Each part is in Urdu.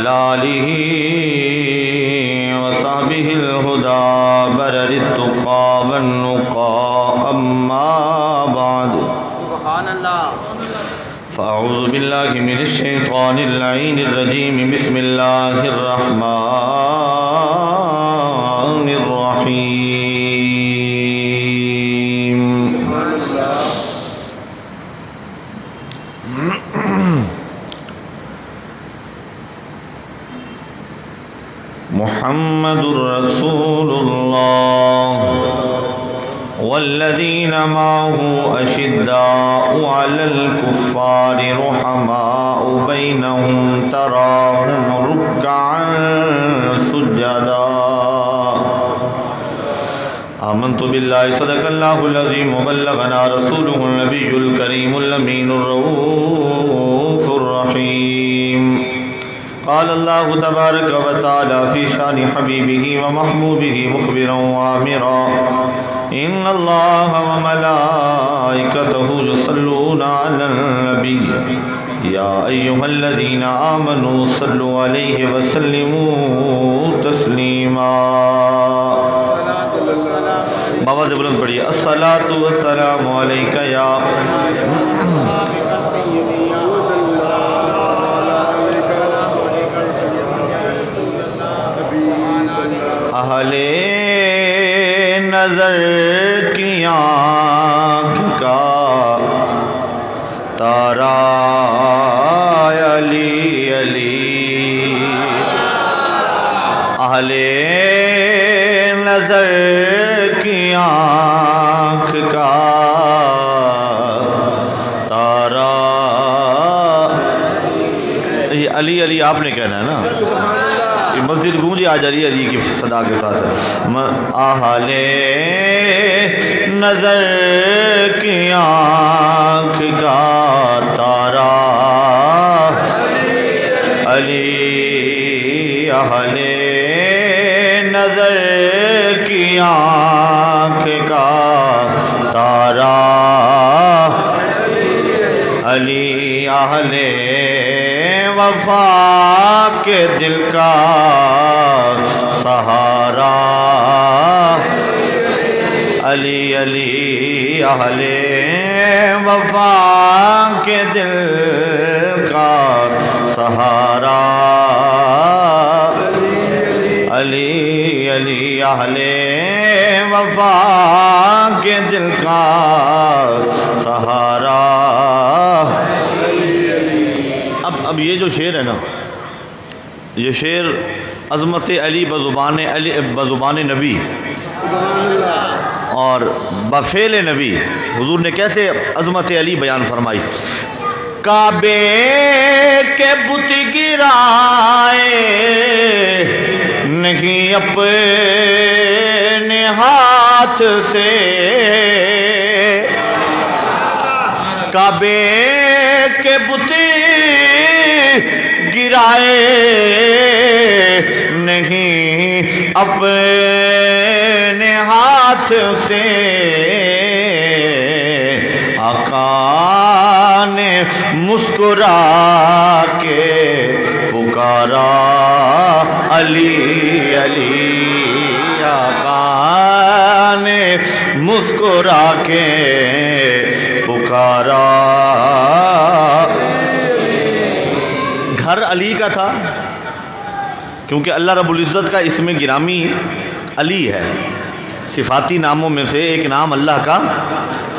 وعلى آله وصحبه الهدى برر التقى والنقى أما بعد سبحان اللہ. فأعوذ بالله من الشيطان اللعين الرجيم بسم الله الرحمن الرحيم. محمد رسول الله والذين معه أشداء على الكفار رحماء بينهم تراهم ركعا سجدا. آمنت بالله صدق الله العظيم وبلغنا رسوله النبي الكريم الأمين الرؤوف الرحيم. قال الله تبارك وتعالى في شان حبيبه ومحبوبه مخبرا وآمرا إن الله وملائكته يصلون على النبي يا أيها الذين آمنوا صلوا عليه وسلموا تسليما. بابا سے بلند پڑھیے الصلاة والسلام علیک یا اہل نظر کی آنکھ کا تارا علی علی. اہل نظر کی آنکھ کا تارا. یہ علی علی آپ نے کہنا ہے نا, مسجد گونجی آ جا رہی ہے علی کی صدا کے ساتھ. اہل نظر کی آنکھ کا تارا علی. اہل نظر کی آنکھ کا تارا علی. اہل وفا کے دل کا سہارا علی علی. اہل وفا کے دل کا سہارا علی علی. اہل وفا کے دل کا سہارا. اب یہ جو شعر ہے نا, یہ شعر عظمت علی بزبان نبی اور بفعل نبی حضور نے کیسے عظمت علی بیان فرمائی. کعبے کے بت گرائے نہیں اپنے ہاتھ سے. کعبے کے بت گرائے نہیں اپنے ہاتھ سے. آقا نے مسکرا کے پکارا علی علی. آقا نے مسکرا کے پکارا. گھر علی کا تھا کیونکہ اللہ رب العزت کا اسم گرامی علی ہے. صفاتی ناموں میں سے ایک نام اللہ کا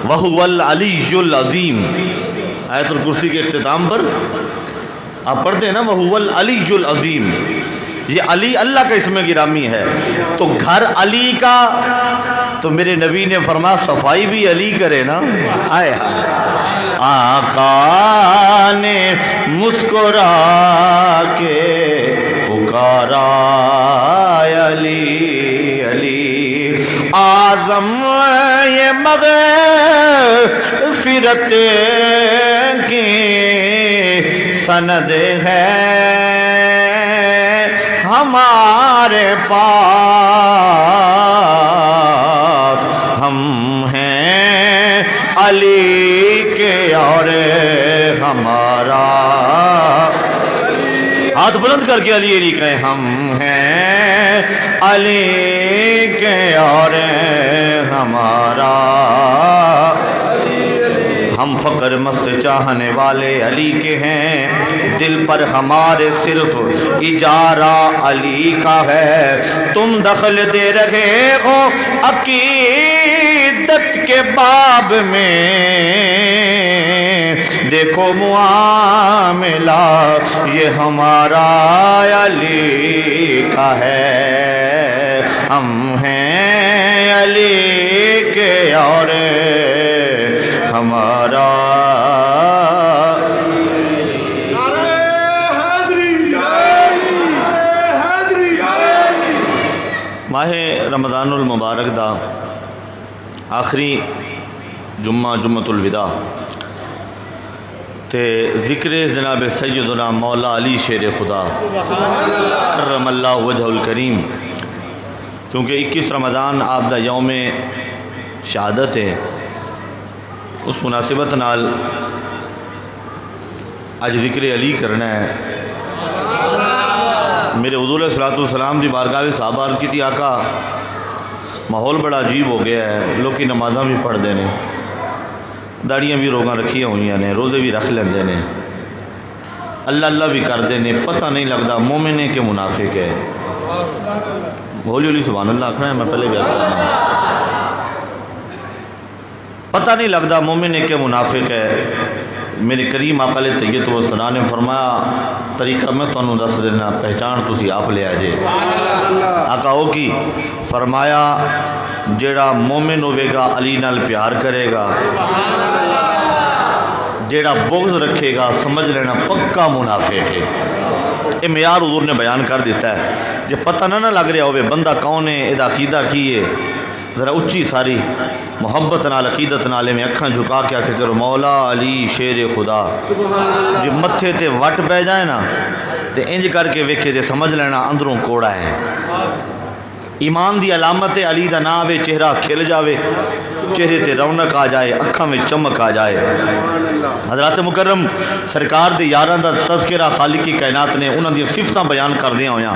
وَهُوَ الْعَلِيُّ الْعَظِيمُ. آیت الکرسی کے اختتام پر آپ پڑھتے ہیں نا وَهُوَ الْعَلِيُّ الْعَظِيمُ. یہ علی اللہ کا اسم گرامی ہے. تو گھر علی کا تو میرے نبی نے فرمایا صفائی بھی علی کرے نا. آئے آقا نے مسکرا کے پکارا علی علی. اعظم یہ مغفرت کی سند ہے ہمارے پاس. ہم ہیں علی کے اور ہمارا ہاتھ بلند کر کے علی علی کہیں ہم ہیں علی کے اور ہمارا ہم فقر مست چاہنے والے علی کے ہیں دل پر ہمارے صرف اجارہ علی کا ہے تم دخل دے رہے ہو عقیدت کے باب میں دیکھو معاملہ یہ ہمارا علی کا ہے ہم ہیں علی کے اور ہمارا ماہ رمضان المبارک دا آخری جمعہ جمعۃ الوداع تے ذکر جناب سیدنا مولا علی شیر خدا کرم اللہ وجہ الکریم کیونکہ 21 رمضان آپ دا یوم شہادت ہے اس مناسبت نال آج ذکر علی کرنا ہے میرے حضور علیہ الصلوۃ والسلام دی بارگاہ میں صحابہ عرض کی تھی آقا ماحول بڑا عجیب ہو گیا ہے لوگ کی نمازاں بھی پڑھ دے نے داڑیاں بھی روگاں رکھیاں ہوئی نے روزے بھی رکھ لیندے نے اللہ اللہ بھی کردے نے پتہ نہیں لگتا مومن ہے کہ منافق ہے ہولی ہولی سبحان اللہ آخنا ہے میں پہلے بھی کرنا پتہ نہیں لگتا مومن ہے کہ منافق ہے میرے کریم آقا علیہ طیب و سلام نے فرمایا طریقہ میں تمہیں دس دینا پہچان تسی آپ لے آجے آقا ہو کی فرمایا جیڑا مومن ہوئے گا علی نال پیار کرے گا جیڑا بغض رکھے گا سمجھ لینا پکا منافق ہے یہ معیار حضور نے بیان کر دیتا ہے جب پتہ نہ لگ رہا ہوئے بندہ کون ہے یہ عقیدہ کی ہے ذرا اچھی ساری محبت نال عقیدت نالے میں اکھاں جھکا کے آکے کرو مولا علی شیر خدا جو متھے تے وٹ پہ جائے نا تے انج کر کے ویکھے تے سمجھ لینا اندروں کوڑا ہے ایمان دی علامت علی دا نام ہے چہرہ کھل جاوے چہرے تے رونق آ جائے اکھاں میں چمک آ جائے حضرات مکرم سرکار دے یاراں دا تذکرہ خالق کی کائنات نے انہاں دی صفتاں بیان کر دیاں ہویاں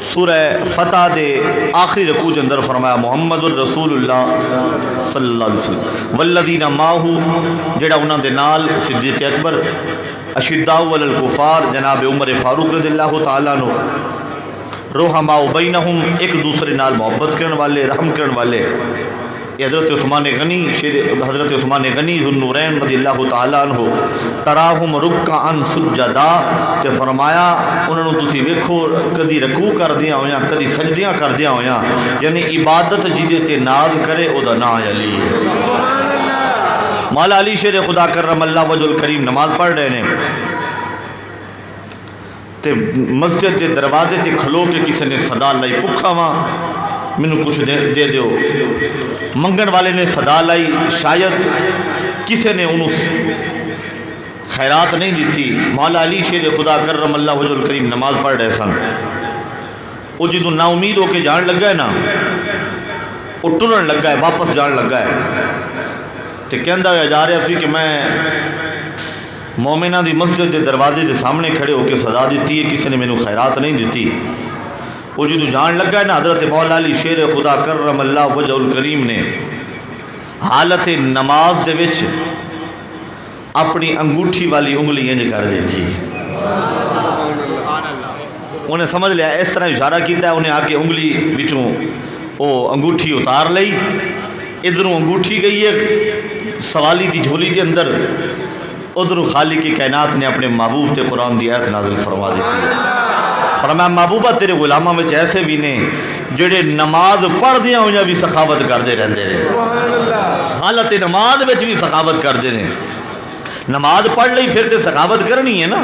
سورہ فتح دے آخری رکوع کے اندر فرمایا محمد الرسول اللہ صلی اللہ علیہ وسلم والذین معہ جڑا انہاں دے نال صدیق اکبر اشداء علی الکفار جناب عمر فاروق رضی اللہ تعالیٰ عنہ رحماء بینہم ایک دوسرے نال محبت کرن والے رحم کرن والے حضرت عثمان غنی حضرت عثمان غنی ذو النورین رضی اللہ تعالیٰ عنہ تراہم رکعا سجدا تے فرمایا انہوں نے تسی ویکھو کدی رکوع کر دیا ہویاں کدی سجدیاں کر دیا ہویاں یعنی عبادت جدے تے ناز کرے او دا نا علی مولا علی شیر خدا کرم اللہ وجہ الکریم نماز پڑھ رہے نے تے مسجد دے دروازے تے کھلو کے کسی نے صدا لائی پکھا ماں مینوں کچھ دے دیو منگن والے نے صدا لائی شاید کسی نے انہوں خیرات نہیں دیتی مولا علی شیر خدا کرم اللہ وجہ الکریم نماز پڑھ رہے سن وہ جدوں نا امید ہو کے جان لگا ہے نا وہ ٹرن لگا ہے واپس جان لگا ہے تے کہندا ہوا جا رہا سی کہ میں مومنہ دی مسجد دے دروازے دے سامنے کھڑے ہو کے صدا دیتی ہے کسی نے مینوں خیرات نہیں دیتی وہ جدو جان لگا ہے نا حضرت مولا علی شیر خدا کرم اللہ وجہ الکریم نے حالت نماز دے وچ اپنی انگوٹھی والی انگلی انج کر دیتی انہیں سمجھ لیا اس طرح اشارہ کیتا ہے انہیں آکے انگلی بچوں وہ انگوٹھی اتار لئی ادھروں انگوٹھی گئی ہے سوالی دی جھولی دے اندر ادھروں خالق کی کائنات نے اپنے محبوب تے قرآن دی آیت نازل فرما دیتی ہے فرمایا محبوبہ تیرے غلامہ میں ایسے بھی نے جڑے نماز پڑھ دیا ہوئے بھی سخاوت کر دے رہندے رہے حالت نماز میں بھی سخاوت کر دے رہے نماز پڑھ لئی پھر تے سخاوت کرنی ہے نا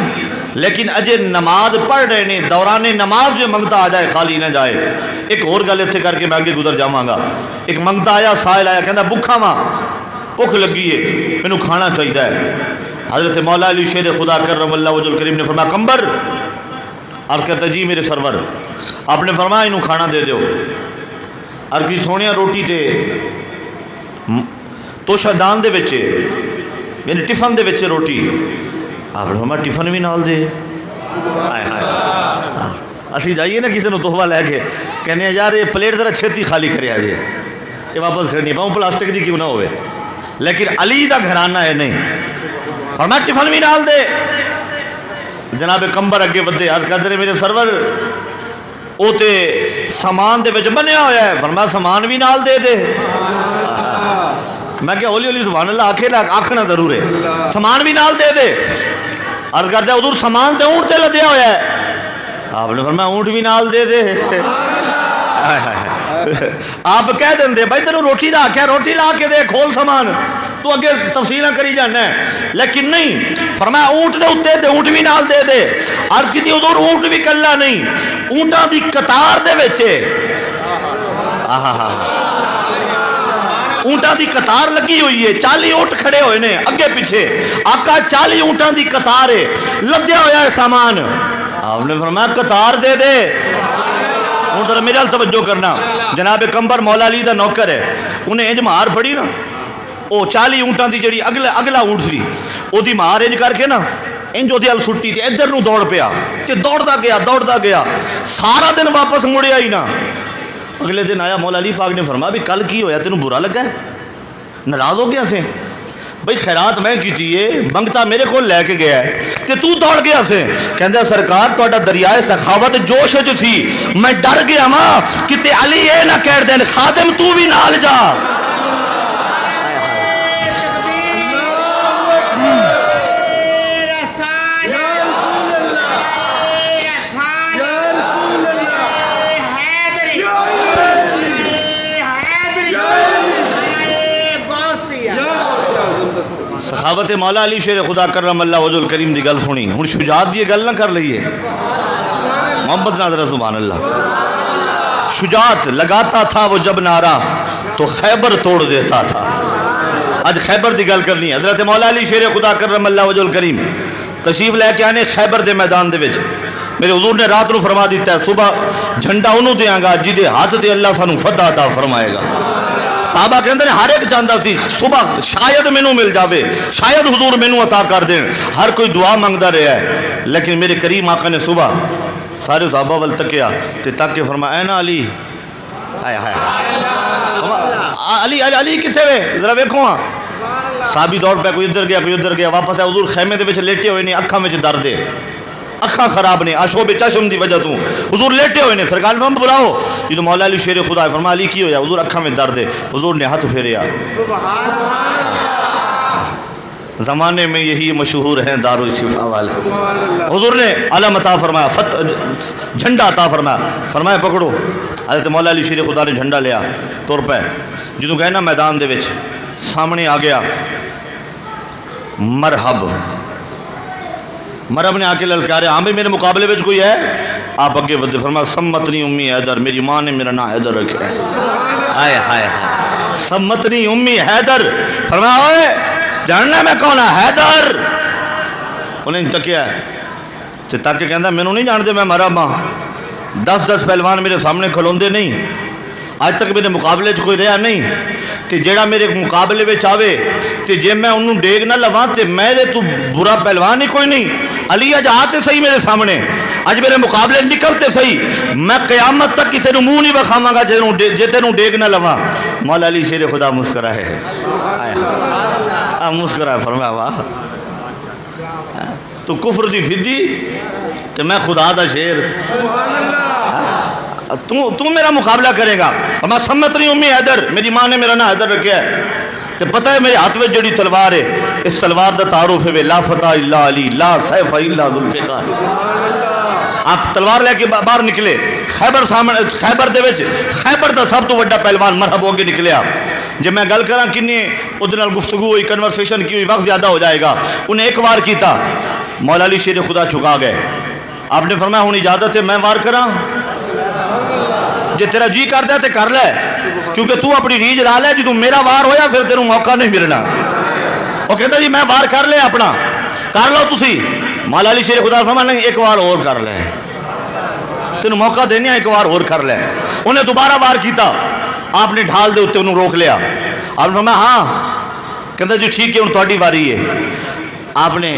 لیکن اجے نماز پڑھ رہے نے دوران نماز جو منگتا آ جائے خالی نہ جائے ایک اور گل ایسے کر کے میں آگے گزر جاواں گا ایک منگتا آیا سائل آیا کہندا بھکھا ماں بھوک لگی ہے مینوں کھانا چاہیے ہے حضرت مولا علی شیر خدا کرم اللہ وجہ الکریم نے فرمایا کمبر عرض کہتا جی میرے سرور آپ نے فرمایا انہوں کھانا دے دیو عرض کی سونیا روٹی تے توشہ دان دے بچے یعنی ٹفن دے بچے روٹی آپ نے فرمایا ٹفن بھی نال دے اسی جائیے نا کسی نے تحفہ لے کے کہنے یار یہ پلیٹ ذرا چھتی خالی کرے آ جائے یہ واپس کرنی پاؤں پلاسٹک دی کیوں نہ ہوئے لیکن علی دا گھرانہ ہے نہیں فرمایا ٹفن بھی نال دے جناب کمبر اگے ودے عرض کر دے میرے سرور او تے سامان دے وچ بنیا ہویا ہے فرمایا سامان بھی نال دے دے میں کہ ہولی ہولی سبحان اللہ آکھے نا آکھنا ضرور ہے سامان بھی نال دے دے عرض کرتا ہے حضور سامان تے اونٹ تے لدیا ہویا ہے آپ نے فرمایا اونٹ بھی نال دے دے آپ کہہ دیں دے بھائی تینوں روٹی دا آکھیا روٹی لا کے دے کھول سامان تو اگے تفصیلہ کری جانا ہے لیکن نہیں فرمایا اونٹ دے اتے تے اونٹ بھی نال دے دے عرض کی حضور اونٹ بھی کلا نہیں اونٹاں دی قطار دے وچے اونٹاں دی قطار لگی ہوئی ہے 40 اونٹ کھڑے ہوئے نے اگے پیچھے آقا 40 اونٹاں دی قطار ہے لدیا ہویا ہے سامان آپ نے فرمایا قطار دے دے ہوں ذرا میرے توجہ کرنا جناب کمبر مولا علی دا نوکر ہے انہیں انج مار پڑی نا وہ 40 اونٹاں دی جڑی اگلا اونٹ سی وہ دی مار انج کر کے نا انج وہ ال سٹی تے ادھر نو دوڑ پیا تے دوڑتا گیا سارا دن واپس مڑیا ہی نہ اگلے دن آیا مولا علی پاک نے فرمایا بھی کل کی ہویا تینوں برا لگا ہے ناراض ہو گیا سے بھئی خیرات میں کیتی ہے منگتا میرے کو لے کے گیا ہے تے تو دوڑ گیا سے کہندہ سرکار تہاڈا دریائے سخاوت جوش وچ تھی میں ڈر گیا ماں کتے علی اے نہ کہہ دین خادم تو بھی نال جا سخاوت مولا علی شیر خدا کرم اللہ وجہ الکریم دی گل سنی ہن شجاعت دی گل نہ کر لئیے محمد ناظر سبحان اللہ شجاعت لگاتا تھا وہ جب نعرہ تو خیبر توڑ دیتا تھا آج خیبر دی گل کرنی ہے حضرت مولا علی شیر خدا کرم اللہ وجہ الکریم تشریف لے کے آنے خیبر دے میدان دے وچ میرے حضور نے رات نو فرما دیتا ہے صبح جھنڈا انہوں دیاں گا جدے ہاتھ تے اللہ سانو فتح عطا فرمائے گا صحابہ کہندے ہیں ہر ایک چاہندا سی صبح شاید مینوں مل جاوے شاید حضور مینوں عطا کر دین ہر کوئی دعا منگدا رہیا ہے لیکن میرے کریم آقا نے صبح سارے صحابہ ول تکیا تے تک کے فرمایا اے نا علی ہائے ہائے علی علی علی کتے وے ذرا ویکھو ہاں صحابی دوڑ پہ کوئی ادھر گیا واپس ہے حضور خیمے دے وچ لیٹے ہوئے نے اکھاں وچ درد ہے اکھاں خراب نے آشوب چشم دی وجہ تو حضور لیٹے ہوئے نے سرکار نے بلاؤ جدو مولا علی شیر خدا فرمایا علی کی ہویا حضور اکھاں میں درد ہے حضور نے ہاتھ پھیریا سبحان اللہ زمانے میں یہی مشہور ہیں دارالشفا والے حضور نے علم عطا فرمایا جھنڈا عطا فرمایا پکڑو حضرت مولا علی شیر خدا نے جھنڈا لیا تر پہ جدو گئے نا میدان دے وچ سامنے آ گیا مرحب نے آ کے للکارے ہاں بھی میرے مقابلے میں کوئی ہے آپ اگے بدے فرمایا سمتنی امی حیدر میری ماں نے میرا نام حیدر رکھا ہے آئے ہائے سمتنی امی حیدر فرمایا ہوئے جاننا میں کون ہے حیدر انہیں تکیا ہے تاکہ کہندہ میں نہیں جانتے میں مرحب ماں 10 پہلوان میرے سامنے کھلوندے نہیں آج تک میرے مقابلے چ کوئی رہا نہیں تے جیڑا میرے مقابلے میں چاہے تے جے میں انہوں ڈیگ نہ لواں تے میرے تو برا پہلوان ہی کوئی نہیں علی اج آتے صحیح میرے سامنے اج میرے مقابلے نکلتے صحیح میں قیامت تک کسی منہ نہیں بکھاواں گا جے تینوں ڈیگ نہ لواں مولا علی شیر خدا مسکرائے مسکرائے فرمایا واہ تو کفر دی پھدی تے میں خدا دا شیر تو میرا مقابلہ کرے گا میں سمت نہیں امی حیدر میری ماں نے میرا نام حیدر رکھا ہے تو پتہ ہے میرے ہاتھ میں جڑی تلوار ہے اس تلوار دا تعارف ہے لا فتح الا علی لا سیف الا ذوالفقار آپ تلوار لے کے باہر نکلے خیبر دے وچ خیبر دا سب تو بڑا پہلوان مرحب ہو کے نکلیا جب میں گل کراں کنے ادھر نال گفتگو ہوئی کنورسیشن کی ہوئی وقت زیادہ ہو جائے گا انہیں ایک وار کیتا مولا علی شیر خدا چکا گئے آپ نے فرمایا ہوں اجازت ہے میں وار کراں جے تیرا جی کر دے تے کر لے کیونکہ تو اپنی ریج لا لے جدوں میرا وار ہویا پھر تیروں موقع نہیں ملنا وہ کہتا جی میں وار کر لے اپنا کر لو تسی مولا علی شیر خدا فرمایا نہیں ایک وار اور کر لے تینوں موقع دینے ایک وار اور کر لے انہیں دوبارہ وار کیتا آپ نے ڈھال دے اتے انہوں روک لیا آپ نے فرمایا ہاں کہتا جی ٹھیک ہے ان تہاڈی واری ہے آپ نے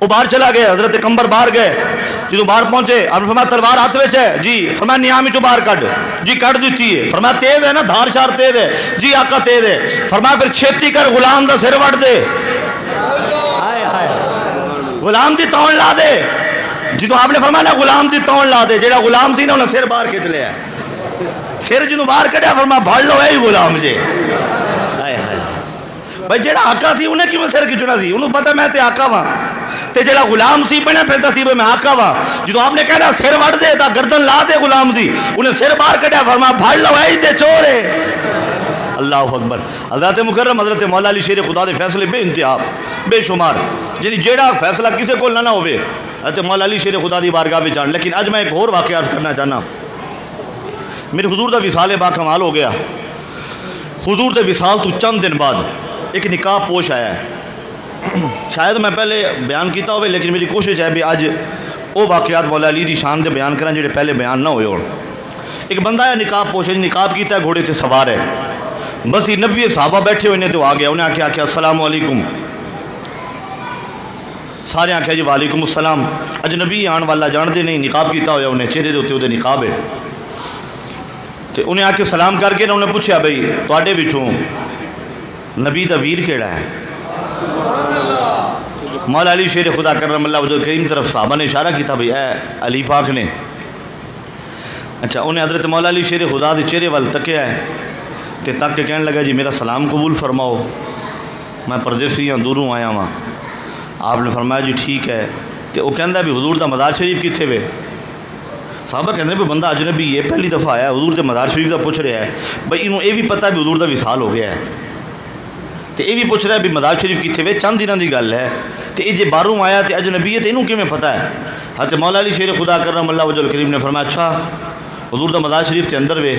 وہ باہر چلا گیا، حضرت قمر باہر گئے، جدو باہر پہنچے آپ نے فرمایا تلوار ہاتھ وچ ہے جی، فرمایا نیام چو باہر کڈ جی، کڈ دیتی ہے، فرمایا تیز ہے نا، دھار شار تیز ہے جی آقا تیز ہے، فرمایا پھر چھیتی کر غلام دا سر وڈ دے، غلام دی تون لا دے، جدو آپ نے فرمایا نا غلام دی تون لا دے، جیڑا غلام تھی نا انہیں سر باہر کھچ لیا، سر جدو باہر کڈیا فرمایا بھڑ لو اے غلام جے، بھائی جیڑا آقا سی انہیں کیوں سر کھچنا سی، انہوں پتہ میں تے آقا وا، تے جیڑا غلام سی بنے پھرتا سی میں آقا وا، جدو آپ نے کہنا سر وڑ دے تا گردن لا دے غلام دی، انہیں سر باہر کٹیا فرمایا بھڑ لو اے تے چور ہے۔ اللہ اکبر۔ حضرت مکرم حضرت مولا علی شیر خدا دے فیصلے بے انتہا بے شمار، یعنی جیڑا فیصلہ کسے کو نہ ہوئے حضرت مولا علی شیر خدا دی بارگاہ وچ آن۔ لیکن اج میں ایک اور واقعہ عرض کرنا چاہنا، میرے حضور دا وصال با کمال ہو گیا، حضور دے وصال تو چند دن بعد ایک نکاح پوش آیا ہے، شاید میں پہلے بیان کیتا ہوئے لیکن میری کوشش ہے بھی آج وہ واقعات مولا علی دی شان دے بیان کریں جڑے پہلے بیان نہ ہوئے ہو۔ ایک بندہ ہے نکاح پوش ہے، نکاح کیتا ہے، گھوڑے تے سوار ہے، بس یہ 90 صحابہ بیٹھے ہوئے نے تو آ گیا، انہیں آکھیا السلام علیکم، سارے آکھیا جی وعلیکم السلام، اجنبی آن والا جان دے نہیں، نقاب کیتا ہویا انہیں، چہرے دے ہوتے نقاب ہے، تو انہیں آکے سلام کر کے انہیں پوچھا بھئی تواڈے وچوں نبی دا ویر کیڑا ہے؟ مولا علی شیر خدا کرم اللہ وجہ کریم طرف صحابہ نے اشارہ کیتا بھئی اے علی پاک نے، اچھا انہیں حضرت مولا علی شیر خدا دے چہرے وال تکیا ہے، تے تک کے کہنے لگا جی میرا سلام قبول فرماؤ، میں پردیسی ہاں دوروں آیا ہاں۔ آپ نے فرمایا جی ٹھیک ہے، تے وہ کہندا بھی حضور دا مزار شریف کتھے وے؟ صحابہ کہندے بھی بندہ اجنبی ہے، پہلی دفعہ آیا حضور دے مزار شریف دا پوچھ رہا ہے، بھئی انہوں یہ بھی پتہ بھی حضور دا وصال ہو گیا ہے، تے یہ بھی پوچھ رہا ہے بھی مزار شریف کتھے وے، چند دنوں دی گل ہے، تے یہ جے باہروں آیا تے اجنبی ہے تے انہوں کیویں پتہ ہے؟ حضرت مولا علی شیر خدا کرم اللہ وجہ الکریم نے فرمایا اچھا حضور دا مزار شریف تے اندر وے،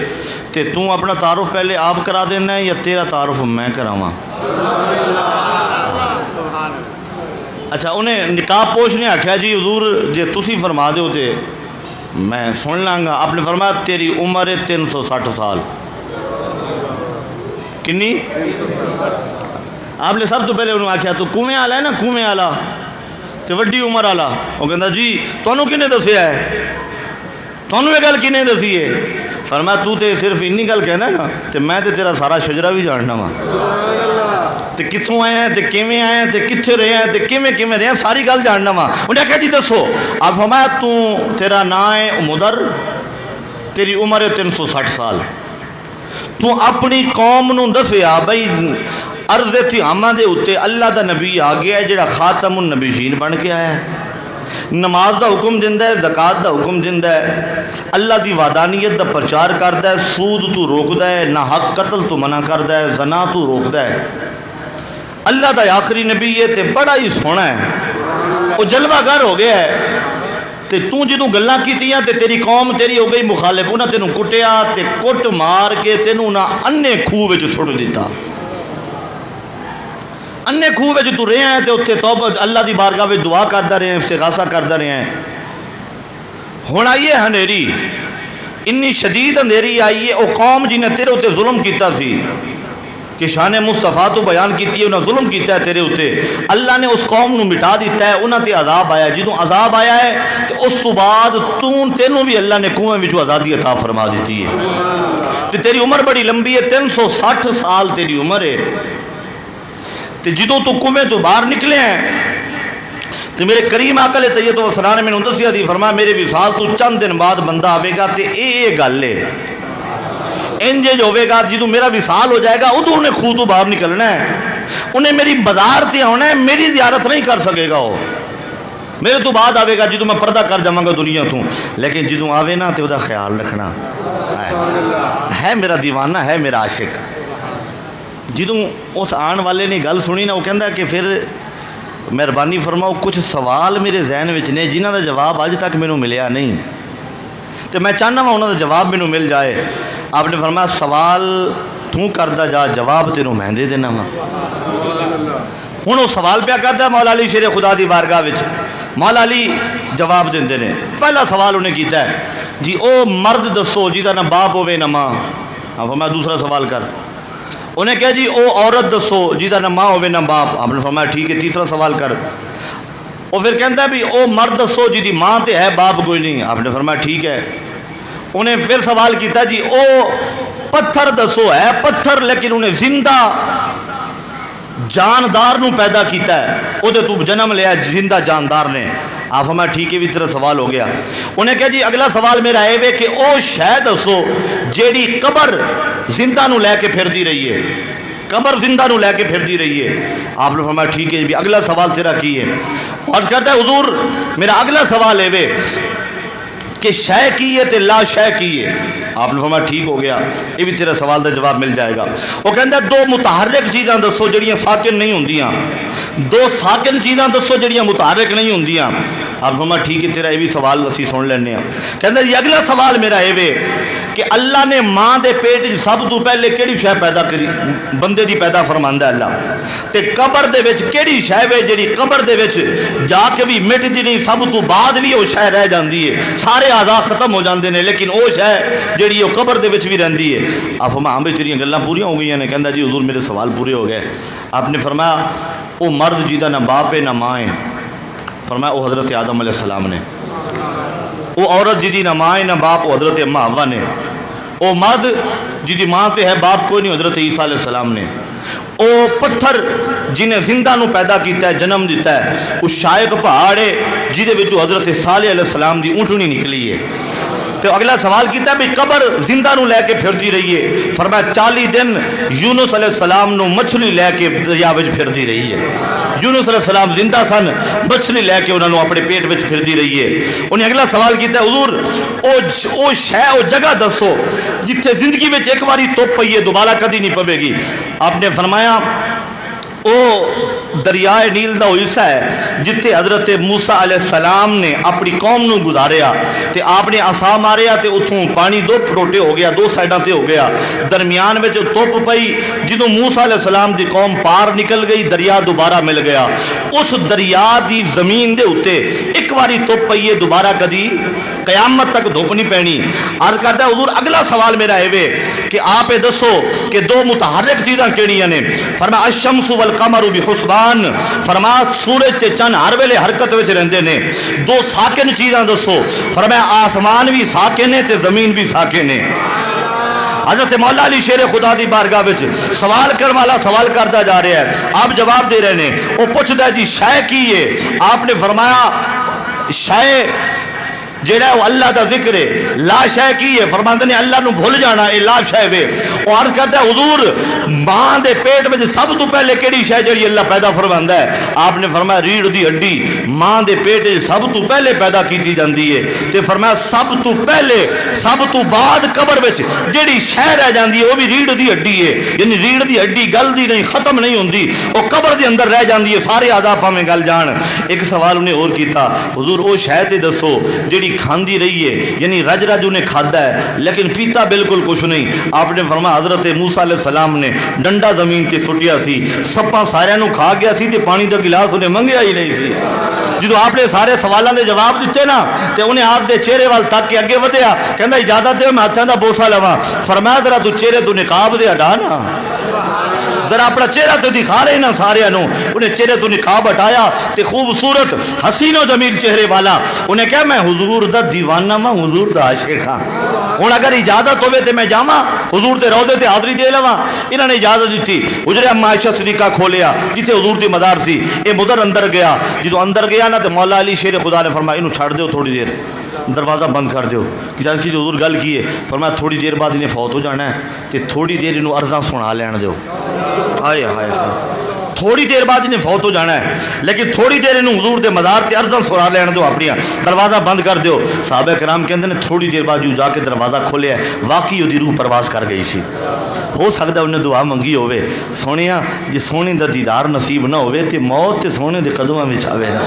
تے تو اپنا تعارف پہلے آپ کرا دینا ہے یا تیرا تعارف میں کراواں؟ اچھا انہیں نقاب پوش نے آکھیا جی حضور جے تسی فرما دے ہوتے میں سن لانگا۔ آپ نے فرمایا تیری عمر ہے 360 سال، کنی؟ آپ نے سب تو پہلے انہوں آکھیا تو کومیں آلا ہے نا، کومیں آلا تے وڈی عمر آلا، وہ کہندا جی تونوں کنے دسیا ہے، تونوں یہ گل کنے دسی ہے؟ فرمایا تو تے صرف انی گل کہنا ہے نا، تے میں تے تیرا سارا شجرہ بھی جاننا وا، تے کتھوں آئے ہیں تے کیویں آئے ہیں تے کتھے رہے ہیں تے کیویں رہے ہیں ساری گل جاننا وا۔ انہیں کہا جی دسو، آپ فرمایا تو تیرا نام ہے مدر، تیری عمر ہے 360 سال، تو اپنی قوم نو دسیا بھئی عرض تہامہ دے اتے اللہ دا نبی آ گیا ہے جڑا خاتم النبیین بن کے آیا ہے، نماز دا حکم دیندہ ہے، زکوٰۃ دا حکم دیندہ ہے، اللہ دی وحدانیت دا پرچار کردہ ہے، سود تو روکدا ہے، نہ حق قتل تو منع کردہ ہے، زنا تو روکدا ہے، اللہ دا آخری نبی ہے تے بڑا ہی سونا ہے، وہ جلوہ گر ہو گیا ہے، تے تو جدوں گلاں کیتیاں تے تیری قوم تیری ہو گئی مخالف، انہاں تینوں کٹیا تے کٹ مار کے تینوں نہ انے کھوہ وچ سٹ دیتا، انے کھوہ وچ تو رہے ہیں تے اتھے توبہ اللہ دی بارگاہ وچ دعا کردا رہے ہیں، استغاثہ کردا رہے ہیں۔ ہن آئیے ہنیری، انی شدید اندھیری آئیے، او قوم جنہیں تیرے ہوتے ظلم کیتا سی کہ شان مصطفیٰ تو بیان کیتی ہے، انہیں ظلم کیتا ہے تیرے ہوتے، اللہ نے اس قوم نو مٹا دیتا ہے، انہاں تے عذاب آیا ہے، جدوں عذاب آیا ہے تو اس تو بعد تینوں بھی اللہ نے کنویں وچوں آزادی عطا فرما دیتی ہے، تے تیری عمر بڑی لمبی ہے، 360 سال تیری عمر ہے، تے جدوں تو کنویں تو باہر نکلے ہیں تو میرے کریم آقا علیہ طیب و سران میں دسیا دی فرمایا میرے وصال تو چند دن بعد بندہ آوے گا تے اے گل ہے انجے جو ہوئے گا، جدوں میرا وصال ہو جائے گا ادھو انہیں خوہ تو باہر نکلنا ہے، انہیں میری بازار تے ہونا ہے، میری زیارت نہیں کر سکے گا، وہ میرے تو بعد آوے گا جدوں میں پردہ کر جاواں گا دنیا تو، لیکن جدوں آوے نا تے وہ خیال رکھنا ہے میرا دیوانہ ہے میرا عاشق۔ جدوں اس آن والے نے گل سنی نا وہ کہندا کہ پھر مہربانی فرماؤ کچھ سوال میرے ذہن وچ نے جنہاں دا جواب اج تک مینوں ملیا نہیں، تے میں چاہنا وا انہاں دا جواب مینوں مل جائے۔ آپ نے فرمایا سوال تو کردا جا، جواب تینوں میں دے دینا وا۔ ہن وہ سوال پیا کردا مولا علی شیر خدا دی بارگاہ وچ، مولا علی جواب دیندے نے۔ پہلا سوال انہیں کیتا ہے جی او مرد دسو جہدا نہ باپ ہوے نہ ماں، آپ فرمایا دوسرا سوال کر۔ انہیں کہا جی او عورت دسو جہدا نہ ماں ہوے نہ باپ، آپ نے فرمایا ٹھیک ہے تیسرا سوال کر۔ وہ پھر کہتا ہے بھی او مرد دسو جی دی ماں تے ہے باپ کوئی نہیں. آپ نے فرمایا ٹھیک ہے. انہیں پھر سوال کیتا جی او پتھر دسو ہے پتھر لیکن انہیں زندہ جاندار نو پیدا کیتا ہے او دے تو جنم لیا زندہ جاندار نے. آپ فرمایا ٹھیک ہے بھی تیرا سوال ہو گیا. انہیں کہا جی اگلا سوال میرا ہے کہ او شے دسو جیڑی قبر زندہ نو لے کے پھر دی رہی ہے, قبر زندہ نو لے کے پھر دی رہی ہے. آپ نے فرمایا ٹھیک ہے بھی اگلا سوال تیرا کی ہے. اور کہتا ہے حضور میرا اگلا سوال ہے کہ شے کی ہے تے لا شے کی ہے. آپ نے فرمایا ٹھیک ہو گیا یہ بھی تیرا سوال دا جواب مل جائے گا. وہ کہتا ہے دو متحرک چیزاں دسو جڑیاں ساکن نہیں ہوندیاں, دو ساکن چیزاں دسو جڑیاں متحرک نہیں ہوندیاں. آپ نے فرمایا ٹھیک ہے تیرا یہ بھی سوال اسی سن لینے ہیں. کہتا ہے یہ اگلا سوال میرا یہ کہ اللہ نے ماں دے پیٹ سب تو پہلے کیڑی شے پیدا کری بندے دی پیدا فرماندا ہے اللہ, تے قبر دے وچ کیڑی شے وے جڑی قبر دے وچ جا کے بھی مٹدی نہیں, سب تو بعد بھی وہ شے رہ جاندی ہے. سارے اعضاء ختم ہو جاندے نے لیکن وہ شے جڑی وہ قبر دے وچ بھی رہندی ہے. آپ فرمایا ہم تیریاں گلاں پوریاں ہو گئیاں نے. کہندا جی حضور میرے سوال پورے ہو گئے. آپ نے فرمایا وہ مرد جیدا نہ باپ ہے نہ ماں ہے. فرمایا وہ حضرت آدم علیہ السلام نے. وہ عورت جی دی نہ ماں ہے نہ باپ وہ حضرت اماں حوا نے. وہ مرد جی دی ماں تے ہے باپ کوئی نہیں حضرت عیسیٰ علیہ السلام نے. وہ پتھر جنہیں زندہ نو پیدا کیتا ہے جنم دیتا ہے اس شائق پہاڑ ہے جہدے وچوں حضرت صالح علیہ السلام دی اونٹنی نکلی ہے. تو اگلا سوال کیتا ہے بھی قبر زندہ نو لے کے پھرتی رہی ہے. فرمایا 40 دن یونس علیہ السلام نو مچھلی لے کے دریا وچ پھرتی رہی ہے. یونس علیہ السلام زندہ سن, مچھلی لے کے انہوں نے اپنے پیٹ وچ پھرتی رہی ہے. انہیں اگلا سوال کیتا ہے حضور او شے او جگہ دسو جتھے زندگی وچ ایک باری توپ پئی ہے دوبارہ کدی نہیں پوے گی. آپ نے فرمایا او دریائے نیل دا حصہ ہے جتھے حضرت موسیٰ علیہ السلام نے اپنی قوم نو گزاریا تے آپ نے عصا ماریا تے اتھوں پانی دو پھروٹے ہو گیا, دو سائڈاں تے ہو گیا, درمیان میں جو توپ پئی جدوں موسیٰ علیہ السلام دی قوم پار نکل گئی دریا دوبارہ مل گیا. اس دریا دی زمین دے اتے ایک باری توپ پئی ہے دوبارہ کدی قیامت تک دھوپ نہیں پینی. عرض کرتا ہے حضور اگلا سوال میرا ہے کہ آپ دسو کہ دو متحرک چیزاں کیڑیاں نے. فرمایا الشمس والقمر بحسبان. فرمایا سورج تے چند ہر ویلے حرکت وچ رہندے نے. دو ساکن چیزاں دسو. فرمایا آسمان بھی ساکن ہے تے زمین بھی ساکن ہے. حضرت مولا علی شیر خدا دی بارگاہ وچ سوال کرنے والا سوال کرتا جا رہا ہے, آپ جواب دے رہے ہیں. وہ پوچھتا ہے جی شے کی ہے. آپ نے فرمایا شے جیڑا وہ اللہ دا ذکر ہے. لا شے کی ہے فرماندے نے اللہ نو بھول جانا اے لا شے وے. اور عرض کرتا ہے حضور ماں دے پیٹ میں سب تو پہلے کیڑی شے جڑی اللہ پیدا فرماندا ہے. آپ نے فرمایا ریڑھ دی ہڈی ماں دے پیٹ سب تو پہلے پیدا کیتی جاندی ہے. تے فرمایا سب تو پہلے سب تو بعد قبر وچ جیڑی شے رہ جاندی ہے وہ بھی ریڑھ دی ہڈی ہے. یعنی ریڑھ دی ہڈی گلدی نہیں ختم نہیں ہوندی, وہ قبر دے اندر رہ جاندی ہے, سارے اعضاء پاویں گل جان. ایک سوال انہیں اور کیتا حضور او شے تے دسو جیڑی کھاندی رہی ہے یعنی رج رج انہیں کھادا ہے لیکن پیتا بالکل کچھ نہیں. آپ نے فرمایا حضرت موسیٰ علیہ السلام نے ڈنڈا زمین تے سٹیا سی, سپاں سارے نو کھا گیا سی تے پانی دا گلاس انہیں منگیا ہی نہیں سی. جدو آپ نے سارے سوالاں دے جواب دیتے نا تے انہیں آپ دے چہرے وال تک کے اگے ودیا, کہندا اجازت دے میں ہاتھاں دا بوسا لواں. فرمایا ذرا تو چہرے تو نقاب دے ہٹا نا, ذرا اپنا چہرہ تو دکھا رہے نا سارے نو. انہیں چہرے تو نقاب ہٹایا تے خوبصورت حسین و جمیل چہرے والا انہیں کہا میں حضور دا دیوانہ ماں حضور دا عاشق ہاں. ہن اگر اجازت ہوئے تے میں جاواں حضور دے روضے تے حاضری دے لواں. انہوں نے اجازت دیتی. حجرہ اما عائشہ صدیقہ کھولیا جتھے حضور دی مدار سی. اے مدر اندر گیا. جدو اندر گیا نا تے مولا علی شیر خدا نے فرمایا انہوں چھڑ دیو تھوڑی دیر, دروازہ بند کر دیو. اجازت کی جو حضور گل کی ہے فرمایا تھوڑی دیر بعد انہیں فوت ہو جانا ہے تے تھوڑی دیر انہوں عرضاں سنا لین دیو. ہائے ہائے تھوڑی دیر بعد انہیں فوت ہو جانا ہے لیکن تھوڑی دیر انہوں حضور دے مزار تے عرضاں سنا لین دو, اپنی دروازہ بند کر دیو. صحابہ کرام کہندے نے تھوڑی دیر بعد جو جا کے دروازہ کھولیا ہے واقعی وہ دی روح پرواز کر گئی سی. ہو سکتا انہیں دعا منگی ہوئے سونیا جی سونے دا دیدار نصیب نہ ہوئے تے موت تے سونے دے قدماں وچ آوے نا.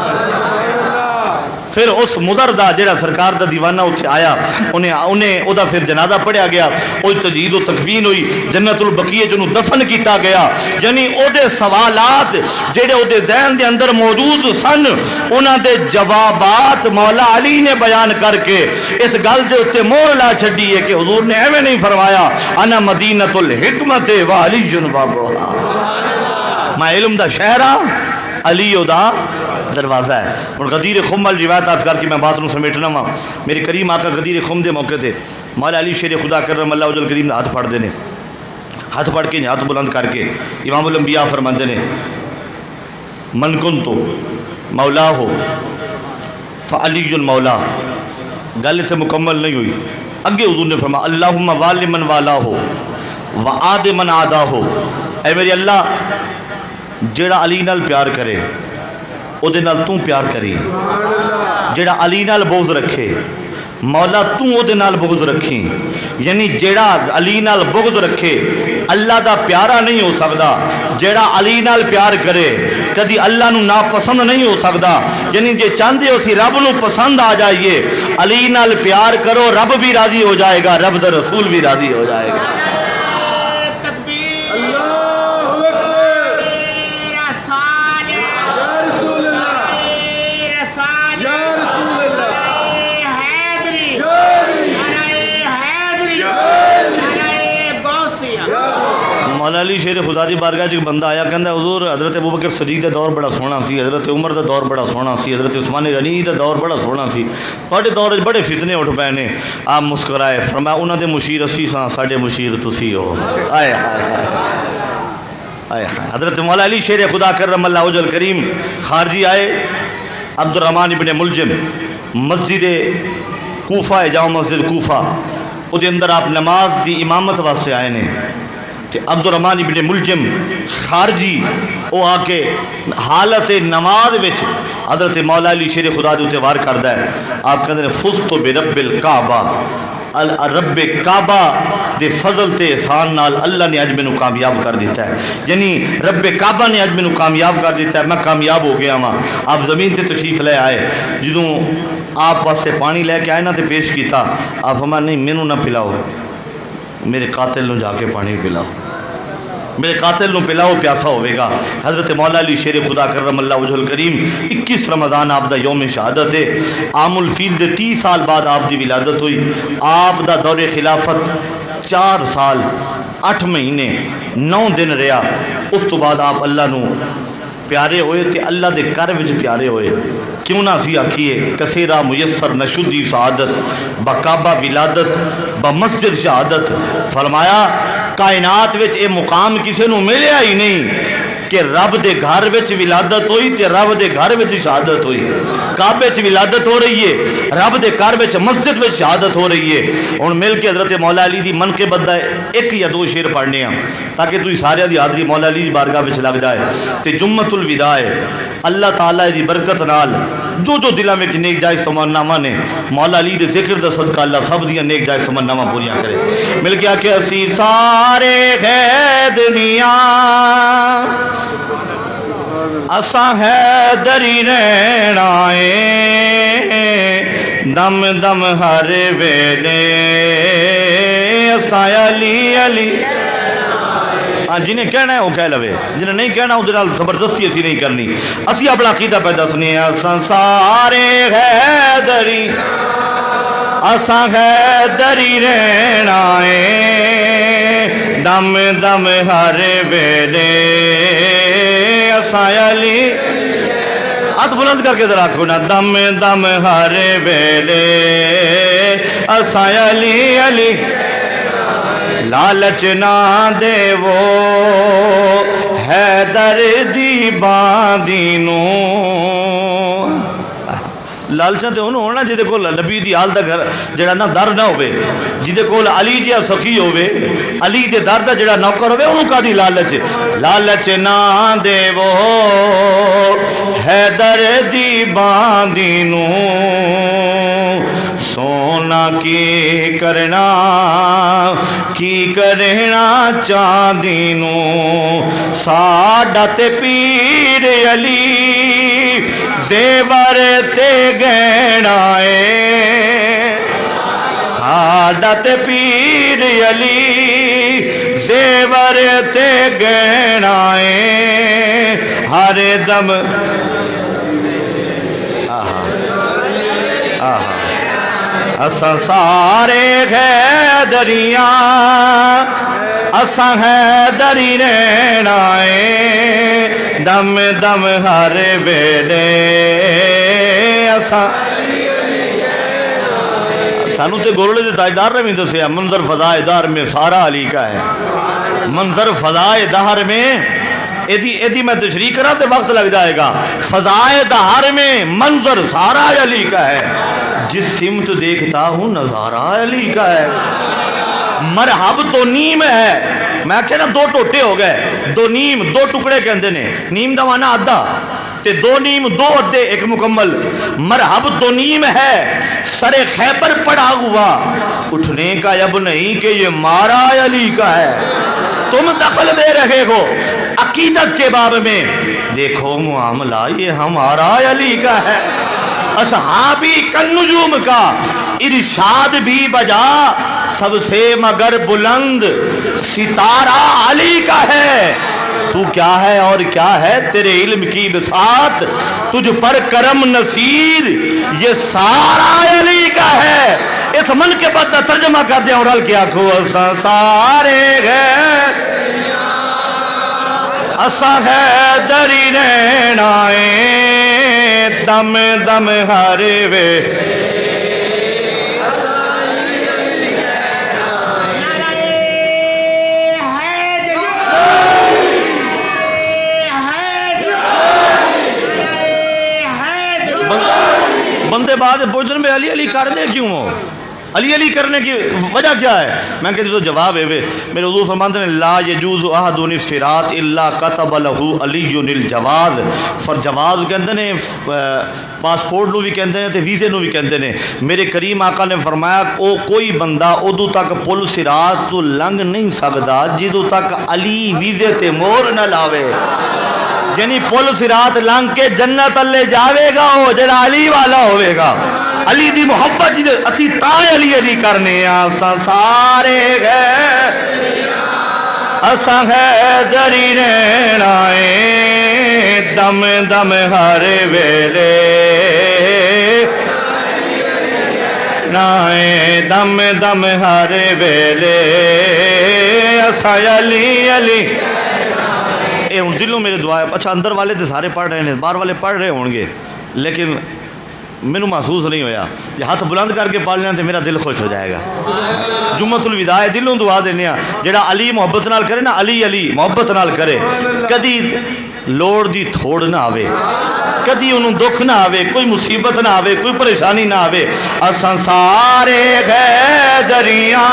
پھر اس مدر دا جڑا سرکار دا دیوانہ اتھے آیا انہیں او دا پھر جنازہ پڑھیا گیا, او تجہید و تکفین ہوئی, جنت البقیع جنہوں دفن کیتا گیا. یعنی او دے سوالات جڑے او دے ذہن دے اندر موجود سن انہاں دے جوابات مولا علی نے بیان کر کے اس گل دے اتنے مور لا چھڈی ہے کہ حضور نے ایویں نہیں فرمایا انا مدینۃ الحکمت و علی بابوہا, میں علم دا شہر ہاں علی دا دروازہ ہے۔ اور غدیر خم والی روایت آج کر کے میں بات نو سمیٹنا وا، میرے کریم آقا غدیر خم دے موقع تے مولا علی شیر خدا کرم اللہ وجل کریم نے ہاتھ پڑھ دینے، ہاتھ پڑھ کے ہاتھ بلند کر کے امام الانبیاء فرماندے نے من کنت مولا ہو فعلی مولا، گل اتنے مکمل نہیں ہوئی، اگے حضور نے فرمایا اللہم والی من والا ہو وعاد من عادا ہو، اے میرے اللہ جیڑا علی نال پیار کرے او دے نال تو پیار کری، جیڑا علی نال بغض رکھے مولا تو او دے نال بغض رکھی، یعنی جیڑا علی نال بغض رکھے اللہ دا پیارا نہیں ہو سکدا، جیڑا علی نال پیار کرے کدی اللہ نو ناپسند نہیں ہو سکدا، یعنی جے چاہندے ہو سی رب نو پسند آ جائیے علی نال پیار کرو، رب بھی راضی ہو جائے گا، رب دا رسول بھی راضی ہو جائے گا۔ مولا علی شیر خدا دی بارگاہ ایک بندہ آیا کہندا حضور حضرت ابوبکر صدیق دا دور بڑا سونا سی، حضرت عمر دا دور بڑا سونا سی، حضرت عثمان غنی دا دور بڑا سونا سی، تواڈے دور وچ بڑے فتنے اٹھ پے نے۔ آپ مسکرائے فرمایا انہاں دے مشیر اسی ساں، ساڈے مشیر تسی ہو۔ آئے آئے حضرت مولا علی شیر خدا کرم اللہ وجہ الکریم خارجی آئے، عبد الرحمن ابن ملجم مسجد کوفہ جامع مسجد کوفہ او دے اندر آپ نماز دی امامت واسطے آئے نے، عبد الرحمن ابن ملجم خارجی وہ آ کے حالت نماز وچ حضرت مولا علی شیر خدا دے وار کردا ہے۔ آپ کہندے نے فزت برب الکعبہ، رب کعبہ دے فضل تے احسان نال اللہ نے اج مینوں کامیاب کر دیتا ہے، یعنی رب کعبہ نے اج مینوں کامیاب کر دیتا ہے، میں کامیاب ہو گیا ہاں۔ آپ زمین تے تشریف لے آئے، جدوں آپ واسطے پانی لے کے آئے نا تے پیش کیتا، آپ فرمایا نہیں مینوں نہ پلاؤ، میرے قاتل نو جا کے پانی پلاؤ، میرے قاتل نو پلاؤ پیاسا ہوئے گا۔ حضرت مولا علی شیر خدا کرم اللہ وجہ الکریم 21 رمضان آپ دا یوم شہادت ہے، عام الفیل دے 30 سال بعد آپ دی ولادت ہوئی، آپ دا دور خلافت 4 سال 8 مہینے 9 دن رہا، اس تو بعد آپ اللہ نو پیارے ہوئے تے اللہ دے گھر وچ پیارے ہوئے۔ کیوں نہ اسی آکھیے کثیرہ میسر نشدی سعادت بکعبہ ولادت بمسجد شہادت، فرمایا کائنات وچ اے مقام کسے نو ملیا ہی نہیں کہ رب دے گھر وچ ولادت ہوئی تے رب دے گھر وچ شہادت ہوئی، کعبے وچ ولادت ہو رہی ہے، رب دے گھر وچ مسجد وچ شہادت ہو رہی ہے۔ ہن مل کے حضرت مولا علی دی منقبت دا 1 یا 2 شعر پڑھنے ہیں تاکہ تسی سارے دی حاضری مولا علی دی بارگاہ وچ لگ جائے تے جمعۃ الوداع ہے۔ اللہ تعالیٰ دی برکت نال جو دلوں میں نیک جائز تمناواں نے مولا علی دے ذکر دا صدقہ اللہ سب دیاں نیک جائز تمناواں پوریاں کرے۔ مل کے آکھے اسی سارے حیدریاں اساں حیدری رہنا اے، دم دم ہر ویلے اساں علی علی۔ جنہیں کہنا ہے وہ کہہ لوے، جنہیں نہیں کہنا وہ زبردستی اسی نہیں کرنی، اسی اپنا عقیدہ پیدا سنی ہے۔ اساں سارے حیدری، اساں حیدری رہنا اے، دم دم ہر ویلے اساں علی۔ ہاتھ بلند کر کے ذرا آکھو نا، دم دم ہر ویلے اساں علی علی۔ لالچ نہ دے وہ حیدر دی باندی نو، لالچاں تے انہوں ہونا جہدے کول نبی دی آل دا گھر جڑا نہ در نہ ہوئے، جہدے کول علی جیا سخی ہوئے، علی دے در دا جڑا نوکر ہوئے، انہوں کا دی لالچ۔ لالچ نہ دے وہ حیدر دی باندی نو، سونا کی کرنا چاندی نو، ساڈا تے پیر علی زیور تے گہنا اے، ساڈا تے پیر علی زیور تے گہنا اے، ہر دم اساں سارے حیدریاں اساں حیدری رہنا ہے دم دم ہر ویلے اساں سانو تے گولڑے دے تاجدار نے بھی دسیا منظر فضائے دہر میں سارا علی کا ہے منظر فضائے دہر میں ایدی میں تشریح کرا تے وقت لگ جائے گا فضائے دہر میں منظر سارا علی کا ہے جس سمت دیکھتا ہوں نظارہ علی کا ہے مرحب تو نیم ہے میں کہنا دو ٹوٹے ہو گئے دو نیم دو ٹکڑے کے اندر نے نیم دا معنی آدھا تے دو نیم دو ادھے ایک مکمل مرحب تو نیم ہے سر خیبر پڑا ہوا اٹھنے کا اب نہیں کہ یہ مارا علی کا ہے تم دخل دے رہے ہو عقیدت کے باب میں دیکھو معاملہ یہ ہمارا علی کا ہے اصحابی کالنجوم کا ارشاد بھی بجا سب سے مگر بلند ستارہ علی کا ہے تو کیا ہے اور کیا ہے تیرے علم کی بساط تجھ پر کرم نصیر یہ سارا علی کا ہے اس من کے بعد ترجمہ کر دیا اور حل کیا کھو اسا سارے گئے اسا حیدری رہنا ہے دم دم ہر وے بندے بعد پوچھنے میں علی علی کرنے کیوں ہو علی علی کرنے کی وجہ کیا ہے میں کہتی تو جواب ہے میرے حضور فرماتے ہیں لا یجوز احد الصراط الا كتب له علی الجواز فر جواز کہندے نے پاسپورٹ نو بھی کہندے نے تے ویزے نو بھی کہندے نے میرے کریم آقا نے فرمایا او کوئی بندہ ادو تک پل صراط تو لنگ نہیں سکدا جدو تک علی ویزے تے مور نہ لاوے یعنی پل صراط لنگ کے جنت اللہ جاوے گا وہ جڑا علی والا ہوئے گا علی دی محبت جی اسی تائیں علی علی کرنے آسا سارے گئے اساں حیدری رہنا ہے دم دم ہر ویلے نائے دم دم ہر ویلے اساں علی علی اے ان دلوں میرے دعا ہے اچھا اندر والے تو سارے پڑھ رہے ہیں باہر والے پڑھ رہے ہوں گے لیکن مینوں محسوس نہیں ہویا یہ ہاتھ بلند کر کے پڑھ لینا تو میرا دل خوش ہو جائے گا جمعۃ الوداع دلوں دعا دینے جڑا علی محبت نال کرے نا علی علی محبت نال کرے کدی لوڑ دی تھوڑ نہ آوے کدی انہوں دکھ نہ آوے کوئی مصیبت نہ آوے کوئی پریشانی نہ آوے اساں سارے حیدریاں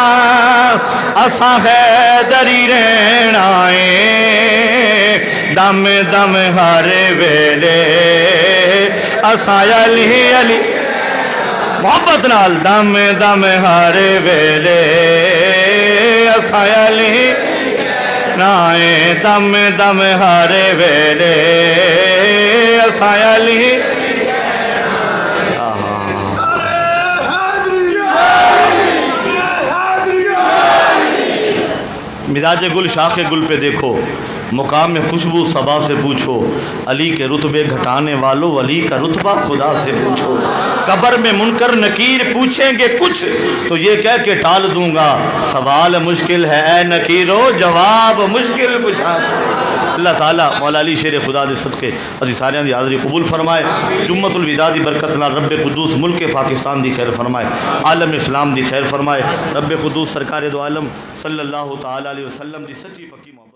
اساں حیدری رہنا ہے دم دم ہر ویلے اساں علی علی محبت نال دم دم ہر ویلے اساں علی نائے دم دم ہر ویلے اساں علی مزاج گل شاخ گل پہ دیکھو مقام میں خوشبو صبا سے پوچھو علی کے رتبے گھٹانے والوں علی کا رتبہ خدا سے پوچھو قبر میں منکر نکیر پوچھیں گے کچھ تو یہ کہہ کے ٹال دوں گا سوال مشکل ہے اے نکیرو جواب مشکل کچھ اللہ تعالیٰ مولا علی شیر خدا دے صدقے اسی ساریاں دی حاضری قبول فرمائے جمعۃ الوداع دی برکت نال رب قدوس ملک پاکستان دی خیر فرمائے عالم اسلام دی خیر فرمائے رب قدوس سرکار دو عالم صلی اللہ تعالی علیہ وسلم دی سچی پکی محبت